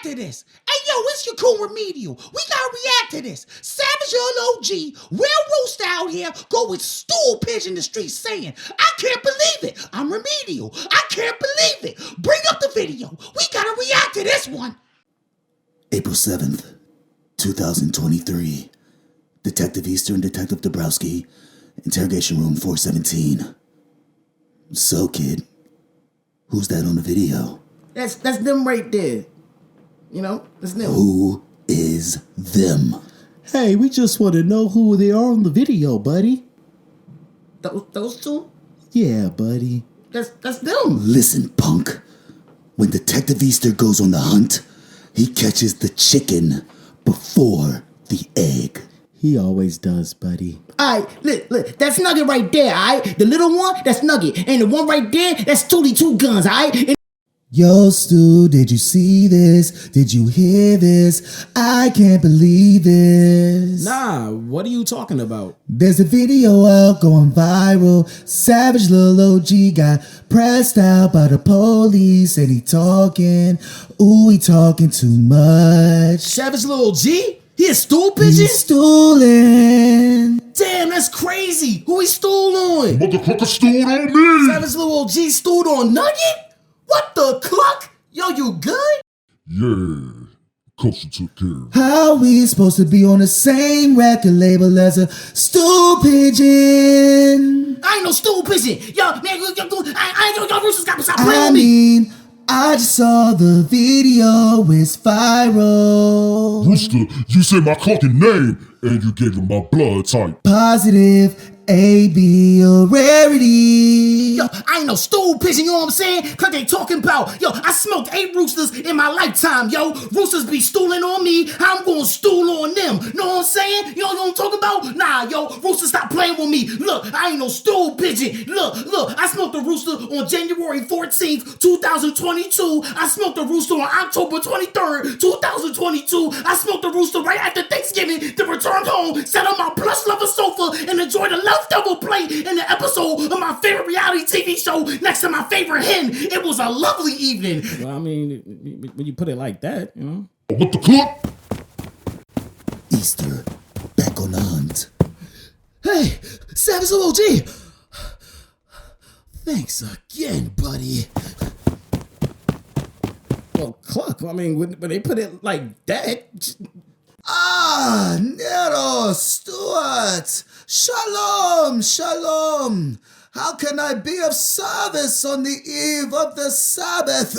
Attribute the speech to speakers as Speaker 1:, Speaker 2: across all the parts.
Speaker 1: to this. Hey, yo, it's your cool Remedial. We gotta react to this. Savage Little OG, real rooster out here, go with Stool Pigeon in the street saying, I can't believe it. I'm Remedial. I can't believe it. Bring up the video. We gotta react to this one.
Speaker 2: April 7th, 2023. Detective Easter and Detective Dabrowski, interrogation room 417. So, kid, who's that on the video?
Speaker 3: That's them right there. You know, that's them.
Speaker 2: Who is them?
Speaker 4: Hey, we just want to know who they are on the video, buddy.
Speaker 3: Those two?
Speaker 4: Yeah, buddy.
Speaker 3: That's them.
Speaker 2: Listen, punk. When Detective Easter goes on the hunt, he catches the chicken before the egg.
Speaker 4: He always does, buddy.
Speaker 3: Alright, look, that's Nugget right there, alright? The little one, that's Nugget. And the one right there, that's Tootie Two Guns, alright?
Speaker 2: Yo, Stu, did you see this? Did you hear this? I can't believe this.
Speaker 5: Nah, what are you talking about?
Speaker 2: There's a video out going viral. Savage Lil OG got pressed out by the police and he talking too much.
Speaker 5: Savage Lil G? He a stool pigeon?
Speaker 2: He's stooling.
Speaker 5: Damn, that's crazy. Who he stool on?
Speaker 6: Motherfucker stooled on me!
Speaker 5: Savage Lil G stooled on Nugget? What the cluck? Yo, you good?
Speaker 6: Yeah, Coach took care.
Speaker 2: How we supposed to be on the same record label as a stool pigeon?
Speaker 3: I ain't no stool pigeon. Yo, man, I ain't no roosters got to stop playing
Speaker 2: I
Speaker 3: with me.
Speaker 2: mean, I just saw the video, it's viral.
Speaker 6: Rooster, you said my fucking name, and you gave him my blood type.
Speaker 2: Positive, AB, or rarity.
Speaker 3: Yo, I ain't no stool pigeon, you know what I'm saying? Cause they talking about, yo, I smoked 8 roosters in my lifetime, yo. Roosters be stooling on me, how I'm gonna stool on them. Know what I'm saying? You know what I'm talking about? Nah, yo, roosters stop playing with me. Look, I ain't no stool pigeon. Look, I smoked a rooster on January 14th, 2022. I smoked a rooster on October 23rd, 2022. I smoked a rooster right after Thanksgiving to return home, sat on my plush leather sofa, and enjoy the leftover plate in the episode of my favorite reality TV show next to my favorite hen. It was a lovely evening.
Speaker 5: Well, I mean, when you put it like that, you know.
Speaker 6: What the cluck?
Speaker 2: Easter, back on the hunt.
Speaker 1: Hey, Savage Little OG. Thanks again, buddy.
Speaker 5: Well, cluck, I mean, when they put it like that.
Speaker 2: Ah, Nero, Stuart. Shalom. How can I be of service on the eve of the Sabbath?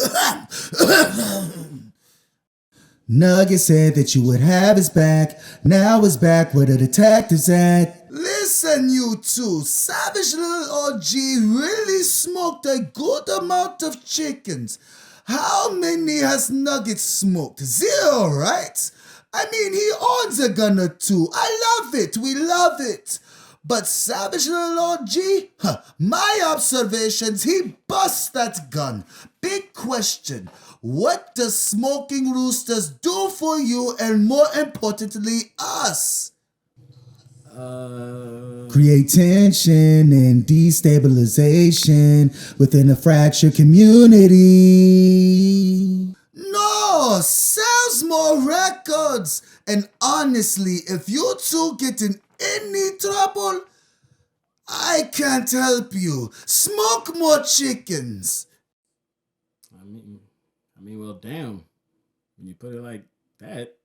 Speaker 2: Nugget said that you would have his back. Now he's back where the detective's at. Listen, you two. Savage Little OG really smoked a good amount of chickens. How many has Nugget smoked? 0, right? I mean, he owns a gun or 2. I love it. We love it. But Savage Little OG, my observations, he busts that gun. Big question. What does smoking roosters do for you and more importantly, us? Create tension and destabilization within a fractured community. No, sells more records. And honestly, if you two get in any trouble, I can't help you. Smoke more chickens.
Speaker 5: I mean, well, damn. When you put it like that.